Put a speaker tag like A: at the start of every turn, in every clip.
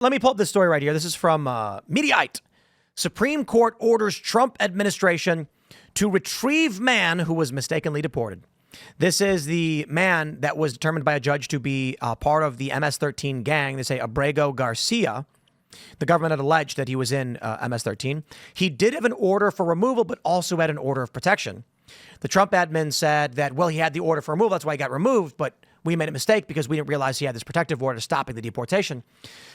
A: let me pull up this story right here. This is from Mediaite. Supreme Court orders Trump administration to retrieve man who was mistakenly deported. This is the man that was determined by a judge to be part of the MS-13 gang. They say Abrego Garcia. The government had alleged that he was in MS-13. He did have an order for removal, but also had an order of protection. The Trump admin said that, well, he had the order for removal. That's why he got removed. But we made a mistake because we didn't realize he had this protective order stopping the deportation.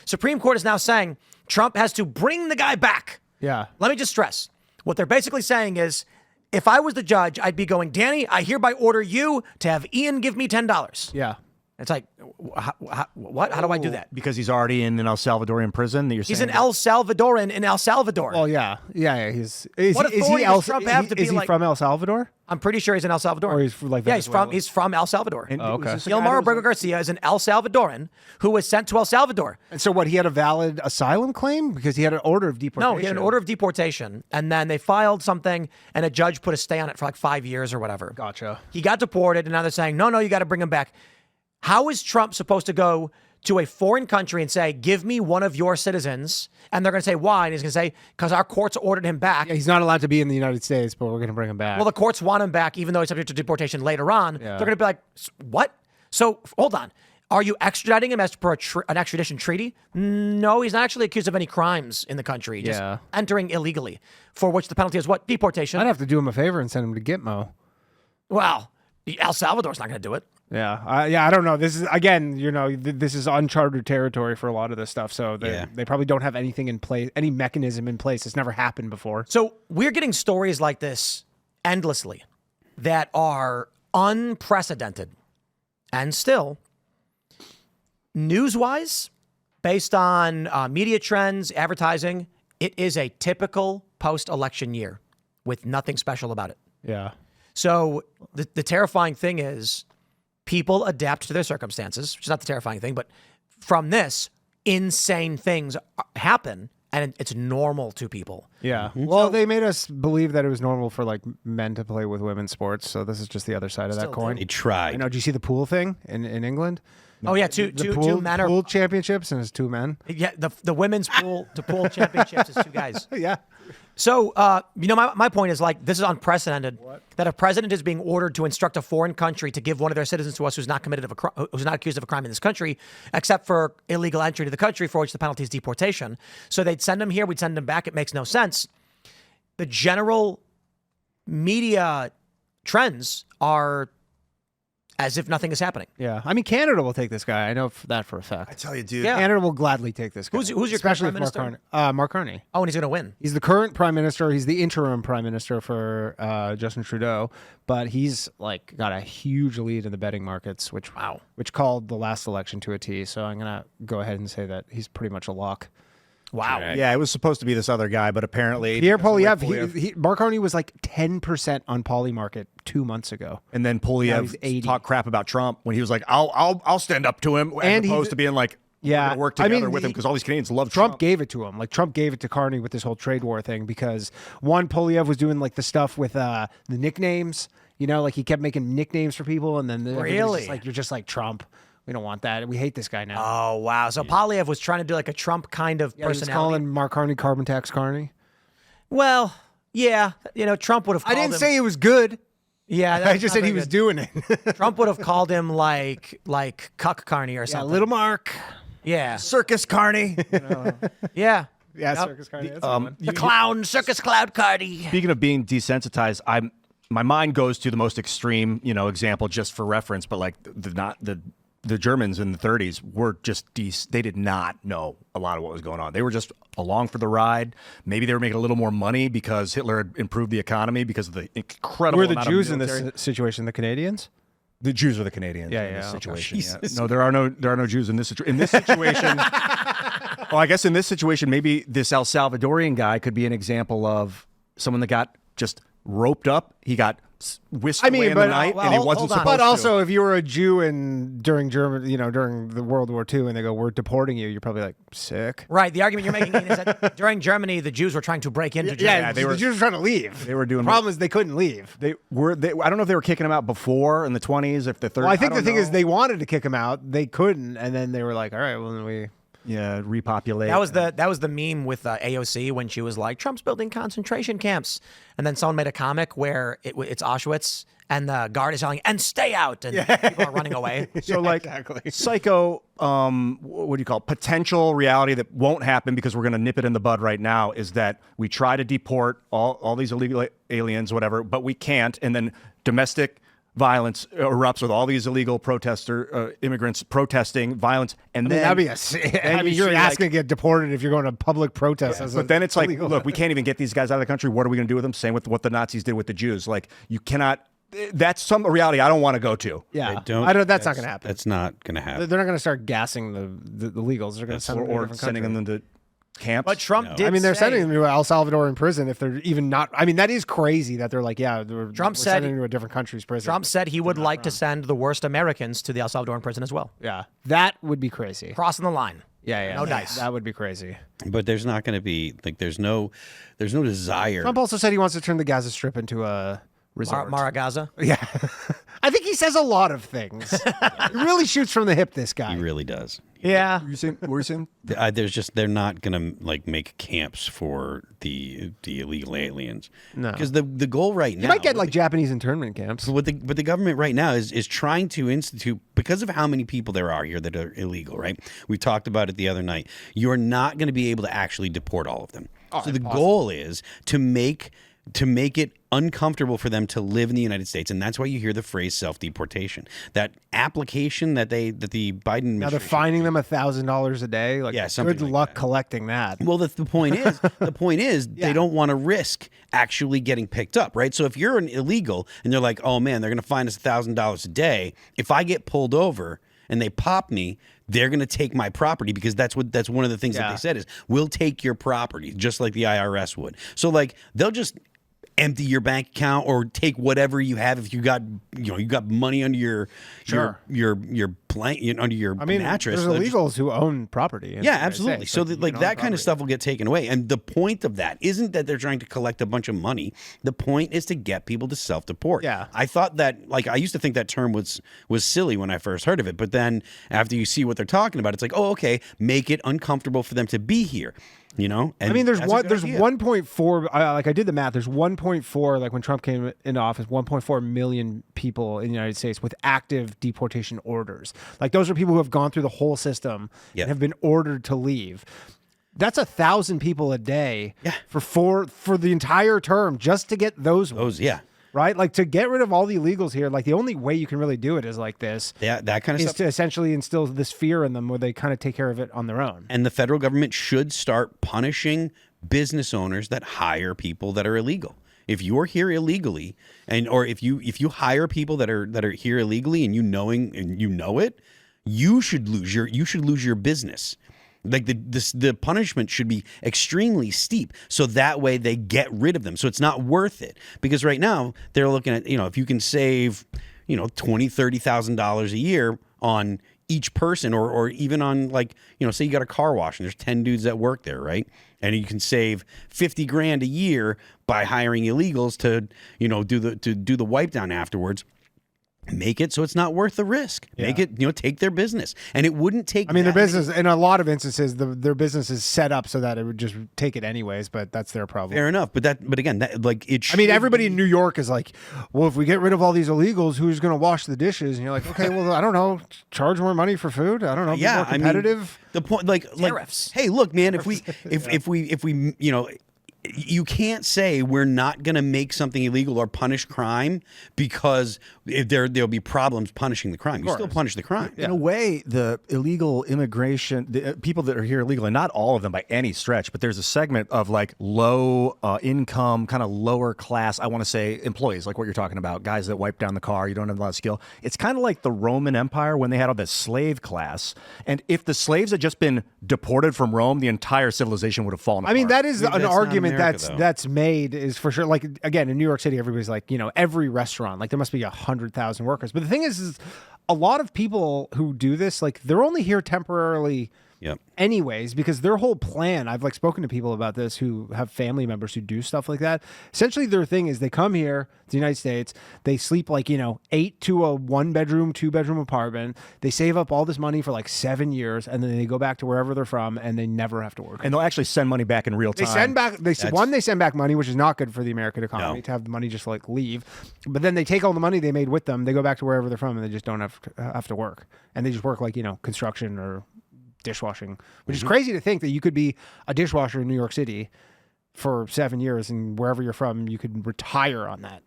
A: Supreme Court is now saying Trump has to bring the guy back.
B: Yeah.
A: Let me just stress. What they're basically saying is, if I was the judge, I'd be going, Danny, I hereby order you to have Ian give me $10.
B: Yeah.
A: It's like, what? How do I do that?
C: Because he's already in an El Salvadorian prison?
A: He's an El Salvadoran in El Salvador.
B: Well, yeah. Is
A: he
B: from El Salvador?
A: I'm pretty sure he's in El Salvador.
B: Or he's like
A: he's from El Salvador.
C: Okay.
A: Gilmar Abrego Garcia is an El Salvadoran who was sent to El Salvador.
B: And so what, he had a valid asylum claim? Because he had an order of deportation.
A: No, he had an order of deportation. And then they filed something and a judge put a stay on it for like 5 years or whatever.
B: Gotcha.
A: He got deported and now they're saying, no, you got to bring him back. How is Trump supposed to go to a foreign country and say, give me one of your citizens? And they're going to say, why? And he's going to say, because our courts ordered him back.
B: Yeah, he's not allowed to be in the United States, but we're going to bring him back.
A: Well, the courts want him back, even though he's subject to deportation later on.
B: Yeah.
A: They're going to be like, what? So hold on. Are you extraditing him as per an extradition treaty? No, he's not actually accused of any crimes in the country. Just entering illegally, for which the penalty is what? Deportation.
B: I'd have to do him a favor and send him to Gitmo.
A: Well, El Salvador's not going to do it.
B: Yeah, I don't know. This is, again, this is uncharted territory for a lot of this stuff. So they probably don't have anything in place, any mechanism in place. It's never happened before.
A: So we're getting stories like this endlessly that are unprecedented. And still, news-wise, based on media trends, advertising, it is a typical post-election year with nothing special about it.
B: Yeah.
A: So the terrifying thing is, people adapt to their circumstances, which is not the terrifying thing, but from this, insane things happen, and it's normal to people.
B: Yeah. Well, they made us believe that it was normal for like men to play with women's sports, so this is just the other side of that coin.
C: They tried.
B: I know. Did you see the pool thing in England?
A: Oh yeah, two men are
B: pool championships, and it's two men.
A: Yeah, the women's pool championships is two guys.
B: Yeah.
A: So, my point is, like, this is unprecedented. That a president is being ordered to instruct a foreign country to give one of their citizens to us who's not who's not accused of a crime in this country, except for illegal entry to the country, for which the penalty is deportation. So they'd send him here, we'd send him back. It makes no sense. The general media trends are as if nothing is happening.
B: Yeah. I mean, Canada will take this guy. I know that for a fact.
C: I tell you, dude.
A: Yeah.
B: Canada will gladly take this guy.
A: Who's your
B: especially
A: prime minister?
B: Mark Carney.
A: Oh, and he's going to win.
B: He's the current prime minister. He's the interim prime minister for Justin Trudeau, but he's like got a huge lead in the betting markets, which called the last election to a T. So I'm gonna go ahead and say that he's pretty much a lock.
A: Wow.
C: Right. Yeah, it was supposed to be this other guy, but apparently
B: Pierre Poilievre, Mark Carney was like 10% on Polymarket 2 months ago,
C: and then Poilievre talked crap about Trump when he was like, "I'll stand up to him," as opposed to being like, "We're gonna work together with him because all these Canadians love Trump."
B: Trump gave it to him. Like Trump gave it to Carney with this whole trade war thing because one, Poilievre was doing like the stuff with the nicknames. Like he kept making nicknames for people, and then
A: really,
B: like, you're just like Trump. We don't want that. We hate this guy now.
A: Oh, wow. So Poilievre was trying to do like a Trump kind of personality.
B: He was calling Mark Carney carbon tax Carney.
A: Well, yeah. Trump would have called him.
B: I didn't say it was good.
A: Yeah.
B: I just said he was doing it.
A: Trump would have called him like Cuck Carney or something.
B: Little Mark.
A: Yeah.
C: Circus Carney.
A: Yeah.
B: Yeah, Circus Carney.
A: The clown, Circus Cloud Carney.
C: Speaking of being desensitized, my mind goes to the most extreme, example just for reference, but like the Germans in the 30s were just, they did not know a lot of what was going on. They were just along for the ride. Maybe they were making a little more money because Hitler had improved the economy because of the incredible
B: amount of Jews in this situation, the Canadians?
C: The Jews are the Canadians in this situation.
B: Okay.
C: No, there are no Jews in this situation. Well, I guess in this situation, maybe this El Salvadorian guy could be an example of someone that got just roped up. He got whisked away in the night, and he wasn't supposed to.
B: But also, if you were a Jew during German, during the World War II, and they go, "We're deporting you," you're probably like, "Sick."
A: Right. The argument you're making is that during Germany, the Jews were trying to break into Germany.
B: Yeah, the Jews were trying to leave.
C: They were doing.
B: The problem is they couldn't leave.
C: I don't know if they were kicking him out before in the 20s, if the 30s.
B: Well, I think the thing is they wanted to kick him out, they couldn't, and then they were like, "All right, well, then
C: repopulate.
A: That was the meme with AOC when she was like, Trump's building concentration camps. And then someone made a comic where it's Auschwitz and the guard is yelling, and stay out. And people are running away.
C: So like psycho, what do you call it? Potential reality that won't happen because we're going to nip it in the bud right now is that we try to deport all these illegal aliens, whatever, but we can't. And then domestic violence erupts with all these illegal immigrants protesting violence. And then
B: that'd be you're asking to get deported if you're going to public protests.
C: But then it's like, look, we can't even get these guys out of the country. What are we going to do with them? Same with what the Nazis did with the Jews. Like, you cannot. That's some reality I don't want to go to.
B: Yeah, that's not going to happen.
D: That's not going to happen.
B: They're not going to start gassing the illegals. They're going to send them to a different
C: sending
B: country.
C: them to camps.
A: But Trump did.
B: I mean, they're
A: say,
B: sending them to El Salvador in prison if they're even not. I mean, that is crazy that they're like, we're sending them to a different country's prison.
A: Trump said he would like to send the worst Americans to the El Salvadoran prison as well.
B: Yeah, that would be crazy.
A: Crossing the line.
B: Yeah.
A: No dice.
B: That would be crazy.
D: But there's not going to be there's no desire.
B: Trump also said he wants to turn the Gaza Strip into a resort.
A: Maragaza.
B: Yeah. I think he says a lot of things. He really shoots from the hip, this guy.
D: He really does.
A: Yeah.
C: What were you saying?
D: They're not going to make camps for the illegal aliens.
B: No.
D: Because the goal right now.
B: You might get Japanese internment camps.
D: What the government right now is trying to institute, because of how many people there are here that are illegal, right? We talked about it the other night. You're not going to be able to actually deport all of them. So the goal is to make it uncomfortable for them to live in the United States, and that's why you hear the phrase self-deportation. That application that the Biden administration,
B: now they're fining them $1,000 a day. Good luck collecting that.
D: Well, the point is, they don't want to risk actually getting picked up, right? So if you're an illegal and they're like, oh man, they're going to fine us $1,000 a day. If I get pulled over and they pop me, they're going to take my property, because that's one of the things that they said is, we'll take your property just like the IRS would. So they'll just empty your bank account or take whatever you have if you got money under your blanket, under your mattress.
B: There's illegals who own property.
D: Yeah, absolutely. So that kind of stuff will get taken away. And the point of that isn't that they're trying to collect a bunch of money. The point is to get people to self-deport.
B: Yeah.
D: I thought that, I used to think that term was silly when I first heard of it. But then after you see what they're talking about, it's like, oh, okay, make it uncomfortable for them to be here. And
B: there's 1.4. I did the math. There's 1.4. When Trump came into office, 1.4 million people in the United States with active deportation orders. Those are people who have gone through the whole system and have been ordered to leave. That's 1,000 people a day for the entire term just to get those ones. Right? To get rid of all the illegals here, the only way you can really do it is like this.
D: Yeah, that kind of
B: is
D: stuff.
B: To essentially instill this fear in them where they kind of take care of it on their own.
D: And the federal government should start punishing business owners that hire people that are illegal. If you're here illegally, or if you hire people that are here illegally and you know it, you should lose your business. The punishment should be extremely steep, so that way they get rid of them. So it's not worth it, because right now they're looking at, if you can save, $20,000-$30,000 a year on each person, or even on say you got a car wash and there's 10 dudes that work there, right? And you can save $50,000 a year by hiring illegals to do the wipe down afterwards. Make it so it's not worth the risk. Make it, take their business. And it wouldn't take.
B: their business, in a lot of instances, their business is set up so that it would just take it anyways, but that's their problem.
D: Fair enough. But again, it should
B: everybody in New York is like, well, if we get rid of all these illegals, who's going to wash the dishes? And you're like, okay, well, I don't know, charge more money for food. I don't know, be more competitive.
D: The point,
A: Tariffs.
D: Hey, look, man, if we you can't say we're not going to make something illegal or punish crime because there'll be problems punishing the crime. You still punish the crime.
C: In a way, the illegal immigration, the people that are here illegally, not all of them by any stretch, but there's a segment of low income, kind of lower class, I want to say employees, like what you're talking about, guys that wipe down the car, you don't have a lot of skill. It's kind of like the Roman Empire when they had all this slave class. And if the slaves had just been deported from Rome, the entire civilization would have fallen apart.
B: That is an argument
D: America,
B: that's made, is for sure. Again, in New York City, everybody's every restaurant, there must be 100,000 workers. But the thing is a lot of people who do this, they're only here temporarily
D: Yep.
B: anyways, because their whole plan, I've like spoken to people about this who have family members who do stuff like that. Essentially, their thing is they come here to the United States, they sleep like, 8 to a 1-bedroom, 2-bedroom apartment. They save up all this money for like 7 years, and then they go back to wherever they're from, and they never have to work.
C: And they'll actually send money back in real time.
B: They send back money, which is not good for the American economy to have the money just like leave. But then they take all the money they made with them, they go back to wherever they're from, and they just don't have to work. And they just work like, construction or dishwashing, which is crazy to think that you could be a dishwasher in New York City for 7 years, and wherever you're from, you could retire on that.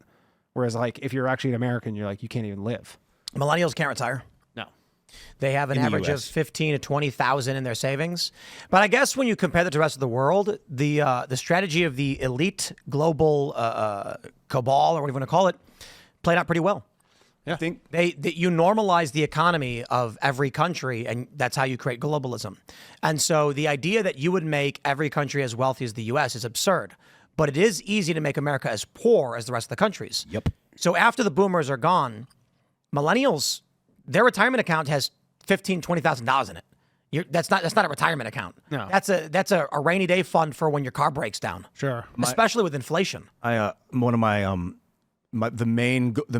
B: Whereas, like, if you're actually an American, you're like, you can't even live.
A: Millennials can't retire.
B: No.
A: They have an average of 15 to 20,000 in their savings. But I guess when you compare that to the rest of the world, the strategy of the elite global cabal, or whatever you want to call it, played out pretty well.
C: I think
A: you normalize the economy of every country, and that's how you create globalism. And so the idea that you would make every country as wealthy as the U.S. is absurd. But it is easy to make America as poor as the rest of the countries.
D: Yep.
A: So after the boomers are gone, millennials, their retirement account has $15,000, $20,000 in it. That's not a retirement account.
B: No.
A: That's a rainy day fund for when your car breaks down.
B: Sure.
A: Especially with inflation.
C: one of the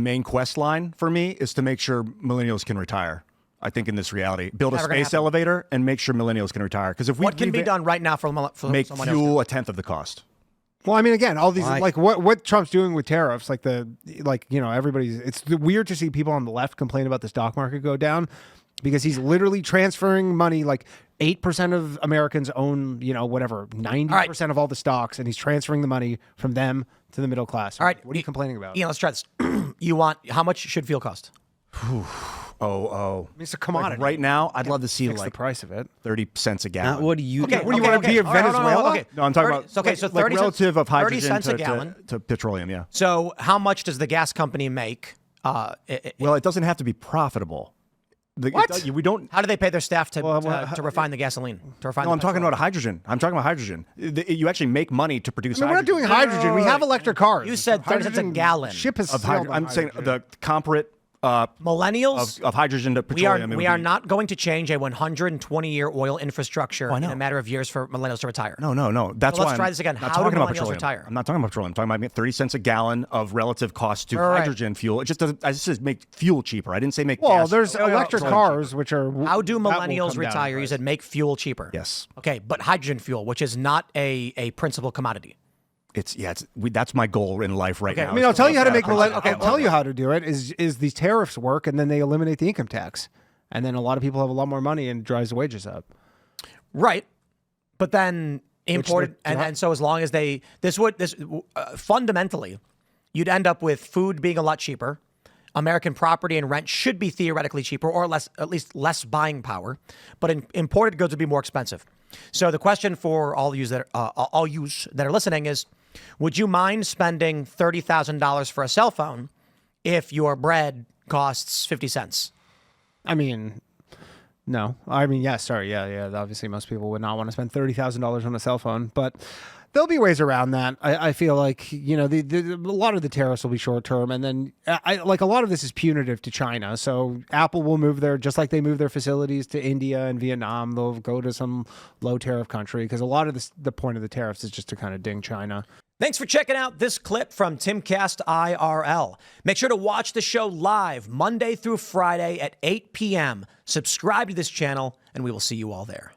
C: main quest line for me is to make sure millennials can retire. I think in this reality, build a
A: Never gonna
C: space
A: happen.
C: elevator and make sure millennials can retire. Because if we
A: What can be done right now for
C: make
A: someone
C: fuel a tenth of the cost.
B: Well, I mean, again, all these like what Trump's doing with tariffs, everybody's. It's weird to see people on the left complain about the stock market go down, because he's literally transferring money. Like 8% of Americans own, 90% of all the stocks, and he's transferring the money from them to the middle class.
A: All right,
B: what are you complaining about?
A: Let's try this. How much should fuel cost?
B: I mean, it's a commodity.
C: Like right now, I'd love to see
B: Fix the price of it.
C: 30 cents a gallon.
D: Not what do you?
A: Okay,
B: What do you want to be in
A: All right,
B: Venezuela?
A: okay.
C: No, I'm talking about
A: so 30
C: like relative of
A: 30
C: hydrogen
A: cents a gallon.
C: to petroleum. Yeah.
A: So how much does the gas company make?
C: Well, it doesn't have to be profitable.
B: What?
C: We don't.
A: How do they pay their staff to refine the gasoline? To refine
C: No,
A: the
C: I'm talking
A: petrol?
C: about hydrogen. I'm talking about hydrogen. You actually make money to produce.
B: I mean, we're not doing hydrogen. We have electric cars.
A: You said 30 cents a
B: Hydrogen
A: gallon.
B: Ship has
C: of
B: sailed
C: hydrogen.
B: on
C: I'm saying
B: hydrogen.
C: the comparate
A: Millennials.
C: of hydrogen to petroleum.
A: We are not going to change a 120-year oil infrastructure in a matter of years for millennials to retire.
C: No. That's
A: So
C: why
A: let's try this again.
C: I'm not
A: How do
C: talking about
A: millennials
C: petroleum.
A: retire?
C: I'm not talking about petroleum. I'm talking about 30 cents a gallon of relative cost to
A: Right.
C: hydrogen fuel. It just doesn't. I just said make fuel cheaper. I didn't say make.
B: Well,
C: gas.
B: there's
C: Oh, yeah,
B: electric
C: petroleum cheaper.
B: cars, which are.
A: How do
B: that will
A: millennials
B: come down in
A: retire? You
B: price.
A: said make fuel cheaper.
C: Yes.
A: Okay, but hydrogen fuel, which is not a principal commodity.
C: That's my goal in life right now.
B: I mean, I'll tell you how to make. I'll
A: Okay,
B: tell you how to do it. Is these tariffs work, and then they eliminate the income tax, and then a lot of people have a lot more money, and it drives the wages up.
A: Right. But then imported, and so as long as fundamentally, you'd end up with food being a lot cheaper. American property and rent should be theoretically cheaper, or at least less buying power. But imported goods would be more expensive. So the question for all yous that are listening is, would you mind spending $30,000 for a cell phone if your bread costs 50 cents?
B: I mean, no. I mean, yeah. Sorry, yeah. Obviously, most people would not want to spend $30,000 on a cell phone, but there'll be ways around that. I feel like a lot of the tariffs will be short term, and then a lot of this is punitive to China. So Apple will move there just like they move their facilities to India and Vietnam. They'll go to some low tariff country because a lot of the point of the tariffs is just to kind of ding China.
A: Thanks for checking out this clip from Timcast IRL. Make sure to watch the show live Monday through Friday at 8 p.m. Subscribe to this channel, and we will see you all there.